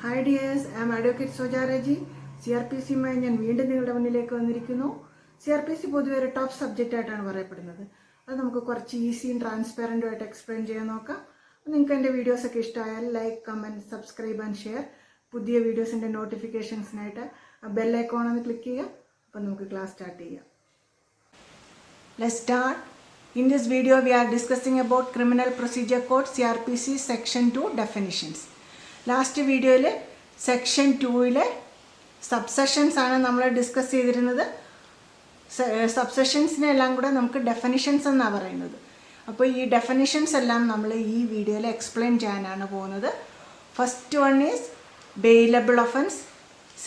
Hi dears, I am advocate Soja Reji. CRPC-യുമായി ഞാൻ വീണ്ടും നിങ്ങളുടെ മുന്നിലേക്ക് വന്നിരിക്കുന്നു. CRPC പൊതുവെ ഒരു ടോപ്പ് സബ്ജക്റ്റ് ആയിട്ടാണ് പറയപ്പെടുന്നത്. അത് നമുക്ക് കുറച്ച് ഈസിയും ട്രാൻസ്പെറൻറ്റും ആയിട്ട് എക്സ്പ്ലെയിൻ ചെയ്യാൻ നോക്കാം. നിങ്ങൾക്ക് എൻ്റെ വീഡിയോസൊക്കെ ഇഷ്ടമായാൽ like, comment, subscribe and share. പുതിയ വീഡിയോസിൻ്റെ നോട്ടിഫിക്കേഷൻസിനായിട്ട് ആ ബെൽ ഐക്കോൺ ഒന്ന് ക്ലിക്ക് ചെയ്യുക. അപ്പം നമുക്ക് ക്ലാസ് സ്റ്റാർട്ട് ചെയ്യാം. Let's start. In this video we are discussing about Criminal Procedure Code CRPC Section 2 definitions. Last വീഡിയോയിൽ സെക്ഷൻ 2-ലെ സബ്സെഷൻസ് ആണ് നമ്മൾ ഡിസ്കസ് ചെയ്തിരുന്നത്. സബ്സെഷൻസിനെല്ലാം കൂടെ നമുക്ക് ഡെഫിനിഷൻസ് എന്നാണ് പറയുന്നത്. അപ്പോൾ ഈ ഡെഫിനിഷൻസ് എല്ലാം നമ്മൾ ഈ വീഡിയോയിൽ എക്സ്പ്ലെയിൻ ചെയ്യാനാണ് പോകുന്നത്. First one is bailable offence.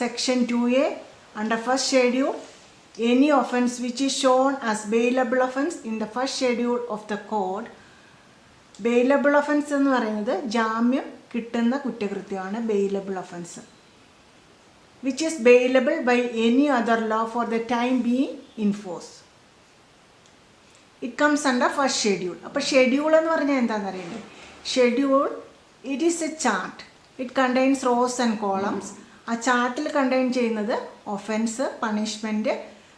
Section 2A under first schedule, any offense which is shown as bailable offense in the first schedule of the code. bailable offense എന്ന് പറയുന്നത് ജാമ്യം കിട്ടുന്ന കുറ്റകൃത്യമാണ് bailable offense, which is bailable by any other law for the time being in force. It comes under first schedule. അപ്പോൾ schedule എന്ന് പറഞ്ഞാൽ എന്താണെന്ന് അറിയുന്നത്? Schedule it is A chart. It contains rose and columns. ആ ചാർട്ടിൽ contain ചെയ്യുന്നത് offence, punishment,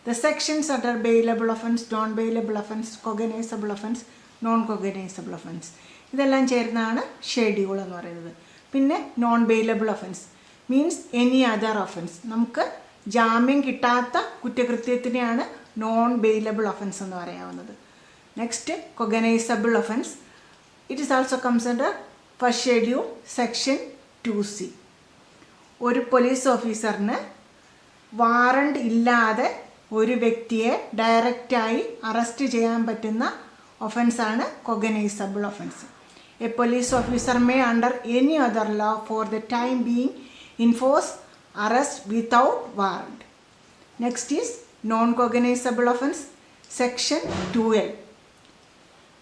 the sections under bailable offense, non-bailable offense, cognizable offense, non-cognizable offense. ഇതെല്ലാം ചേർന്നാണ് ഷെഡ്യൂൾ എന്ന് പറയുന്നത്. പിന്നെ non bailable offence means any other offence. നമുക്ക് ജാമ്യം കിട്ടാത്ത കുറ്റകൃത്യത്തിനെയാണ് നോൺ ബെയിലബിൾ ഒഫൻസ് എന്ന് പറയാവുന്നത്. Next cognisable offence. It is also comes under first schedule section 2C. ഒരു പോലീസ് ഓഫീസറിന് വാറണ്ട് ഇല്ലാതെ ഒരു വ്യക്തിയെ ഡയറക്റ്റായി അറസ്റ്റ് ചെയ്യാൻ പറ്റുന്ന ഒഫൻസാണ് cognizable offence. A police officer may under any other law for the time being in force arrest without warrant. Next is non cognizable offence section 2L.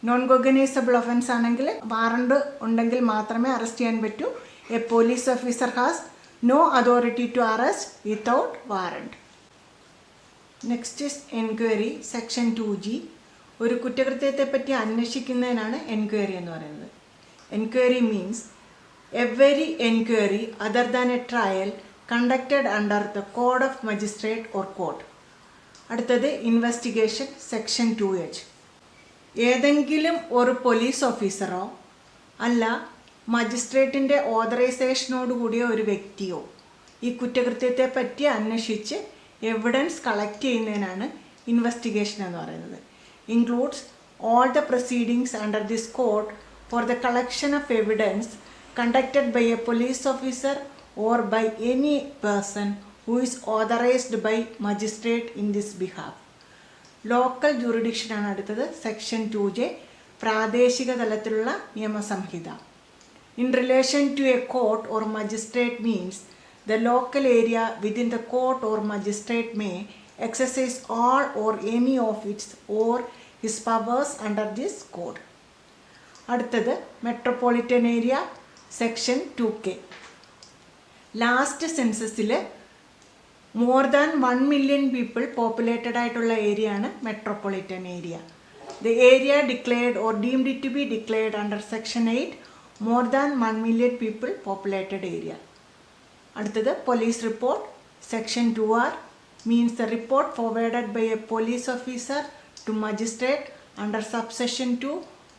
Non cognizable offence ആണെങ്കിൽ warrant ഉണ്ടെങ്കിൽ മാത്രമേ arrest ചെയ്യാൻ പറ്റൂ. A police officer has no authority to arrest without warrant. Next is enquiry section 2G. ഒരു കുറ്റകൃത്യത്തെപ്പറ്റി അന്വേഷിക്കുന്നതിനാണ് enquiry എന്ന് പറയുന്നത്. Enquiry means every enquiry other than a trial conducted under the code of magistrate or court. അടുത്തത് investigation section 2H. ഏതെങ്കിലും ഒരു police ഓഫീസറോ അല്ല മജിസ്ട്രേറ്റിൻ്റെ ഓതറൈസേഷനോടുകൂടിയ ഒരു വ്യക്തിയോ ഈ കുറ്റകൃത്യത്തെ പറ്റി അന്വേഷിച്ച് എവിഡൻസ് കളക്ട് ചെയ്യുന്നതിനാണ് ഇൻവെസ്റ്റിഗേഷൻ എന്ന് പറയുന്നത്. Includes all the proceedings under this code for the collection of evidence conducted by a police officer or by any person who is authorised by magistrate in this behalf. Local ജൂറിഡിക്ഷനാണ് അടുത്തത്. Section 2J പ്രാദേശിക തലത്തിലുള്ള നിയമസംഹിത. In relation to a court or magistrate means the local area within the court or magistrate may exercise all or any of its or his powers under this code. അടുത്തത് metropolitan area section 2K. Last സെൻസസിൽ more than 1 million people populated ആയിട്ടുള്ള ഏരിയയാണ് metropolitan area. The area declared or deemed it to be declared under section 8 more than 1 million people populated area. അടുത്തത് police report section 2R means the report forwarded by a police officer to magistrate under subsection 2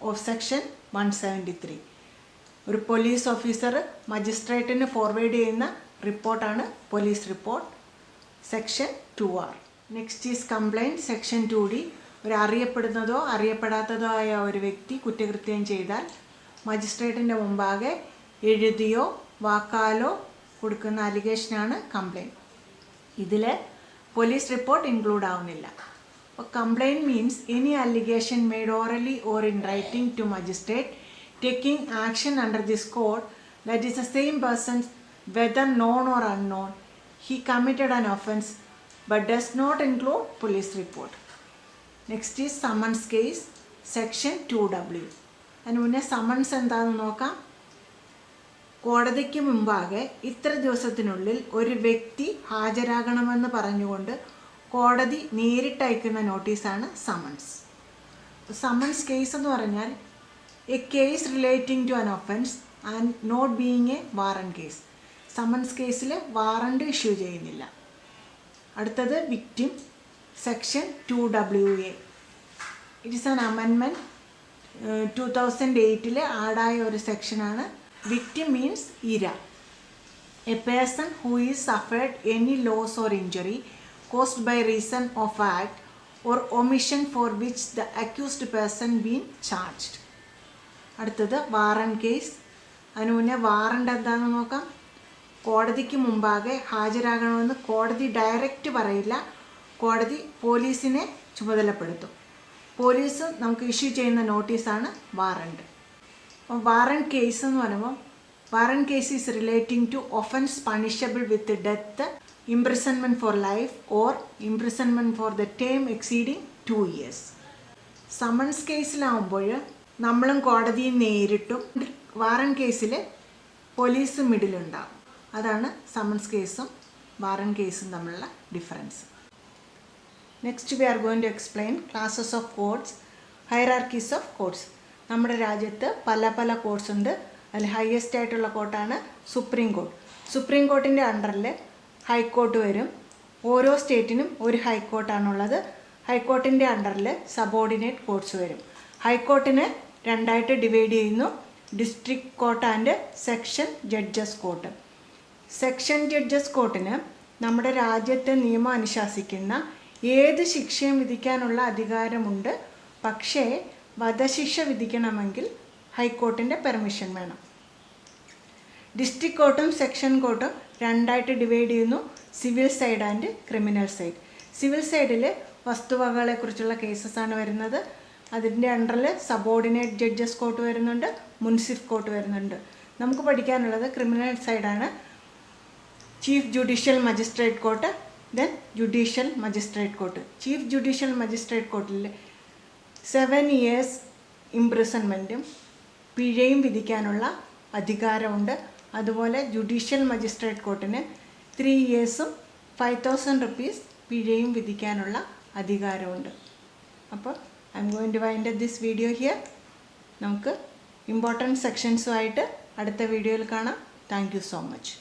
of section 173. ഒരു police officer മജിസ്ട്രേറ്റിന് forward ചെയ്യുന്ന റിപ്പോർട്ടാണ് police report section 2R. Next is complaint section 2D. ഒരു അറിയപ്പെടുന്നതോ അറിയപ്പെടാത്തതോ ആയ ഒരു വ്യക്തി കുറ്റകൃത്യം ചെയ്താൽ മജിസ്ട്രേറ്റിൻ്റെ മുമ്പാകെ എഴുതിയോ വാക്കാലോ കൊടുക്കുന്ന അലിഗേഷനാണ് കംപ്ലൈൻറ്റ്. ഇതിൽ പോലീസ് റിപ്പോർട്ട് ഇൻക്ലൂഡ് ആവുന്നില്ല. അപ്പോൾ complaint means any allegation made orally or in writing to magistrate taking action under this code that is the same persons whether known or unknown he committed an offence but does not include police report. Next is summons case section 2W. അതിന് മുന്നേ someone's എന്താണെന്ന് നോക്കാം. കോടതിക്ക് മുമ്പാകെ ഇത്ര ദിവസത്തിനുള്ളിൽ ഒരു വ്യക്തി ഹാജരാകണമെന്ന് പറഞ്ഞുകൊണ്ട് കോടതി നേരിട്ടയക്കുന്ന നോട്ടീസാണ് സമൺസ്. സമൺസ് കേസ് എന്ന് പറഞ്ഞാൽ a case relating to an offence and not being a warrant case. Summons കേസിൽ വാറണ്ട് ഇഷ്യൂ ചെയ്യുന്നില്ല. അടുത്തത് victim, section 2WA. It is an amendment 2008 ആഡായ ഒരു സെക്ഷനാണ്. വിക്ടിം മീൻസ് ഇര. A person who is suffered any loss or injury caused by reason of act or omission for which the accused person been charged. അടുത്തത് warrant case. അതിന് മുന്നേ warrant എന്താണെന്ന് നോക്കാം. കോടതിക്ക് മുമ്പാകെ ഹാജരാകണമെന്ന് കോടതി ഡയറക്റ്റ് പറയില്ല. കോടതി പോലീസിനെ ചുമതലപ്പെടുത്തും. പോലീസ് നമുക്ക് ഇഷ്യൂ ചെയ്യുന്ന നോട്ടീസാണ് വാറണ്ട്. അപ്പോൾ വാറണ്ട് കേസ് എന്ന് പറയുമ്പോൾ warrant case is relating to offence punishable with death, imprisonment for life or imprisonment for the term exceeding 2 years. Summons കേസിലാവുമ്പോൾ നമ്മളും കോടതിയെ നേരിട്ടും, വാറണ്ട് കേസിൽ പോലീസ് മിഡിലുണ്ടാവും. അതാണ് സമൻസ് കേസും വാറണ്ട് കേസും തമ്മിലുള്ള difference. Next we are going to explain classes of courts, hierarchies of courts. നമ്മുടെ രാജ്യത്ത് പല പല കോർട്സ് ഉണ്ട്. അതിൽ ഹയസ്റ്റ് ആയിട്ടുള്ള കോർട്ടാണ് സുപ്രീം കോർട്ട്. സുപ്രീം കോർട്ടിൻ്റെ അണ്ടറിൽ ഹൈക്കോർട്ട് വരും. ഓരോ സ്റ്റേറ്റിനും ഒരു ഹൈക്കോർട്ടാണുള്ളത്. ഹൈക്കോർട്ടിൻ്റെ അണ്ടറിൽ സബോർഡിനേറ്റ് കോർട്സ് വരും. ഹൈക്കോർട്ടിനെ രണ്ടായിട്ട് ഡിവൈഡ് ചെയ്യുന്നു, district court and section judges court. Section judges കോർട്ടിന് നമ്മുടെ രാജ്യത്തെ നിയമം അനുശാസിക്കുന്ന ഏത് ശിക്ഷയും വിധിക്കാനുള്ള അധികാരമുണ്ട്. പക്ഷേ വധശിക്ഷ വിധിക്കണമെങ്കിൽ ഹൈക്കോർട്ടിൻ്റെ പെർമിഷൻ വേണം. ഡിസ്ട്രിക്ട് കോർട്ടും സെക്ഷൻ കോർട്ടും രണ്ടായിട്ട് ഡിവൈഡ് ചെയ്യുന്നു, civil side and criminal side. Civil സൈഡിൽ വസ്തുവകകളെക്കുറിച്ചുള്ള കേസസാണ് വരുന്നത്. അതിൻ്റെ അണ്ടറിൽ സബോർഡിനേറ്റ് ജഡ്ജസ് കോർട്ട് വരുന്നുണ്ട്, മുൻസിഫ് കോർട്ട് വരുന്നുണ്ട്. നമുക്ക് പഠിക്കാനുള്ളത് ക്രിമിനൽ സൈഡാണ്. Chief judicial magistrate court, then judicial magistrate court. Chief judicial magistrate കോർട്ടിൽ 7 years ഇംപ്രിസൺമെൻറ്റും പിഴയും വിധിക്കാനുള്ള അധികാരമുണ്ട്. അതുപോലെ ജുഡീഷ്യൽ മജിസ്ട്രേറ്റ് കോർട്ടിന് 3 years 5,000 rupees പിഴയും വിധിക്കാനുള്ള അധികാരമുണ്ട്. അപ്പോൾ I'm going to wind up this video here. നമുക്ക് ഇമ്പോർട്ടൻറ്റ് സെക്ഷൻസുമായിട്ട് അടുത്ത വീഡിയോയിൽ കാണാം. Thank you so much.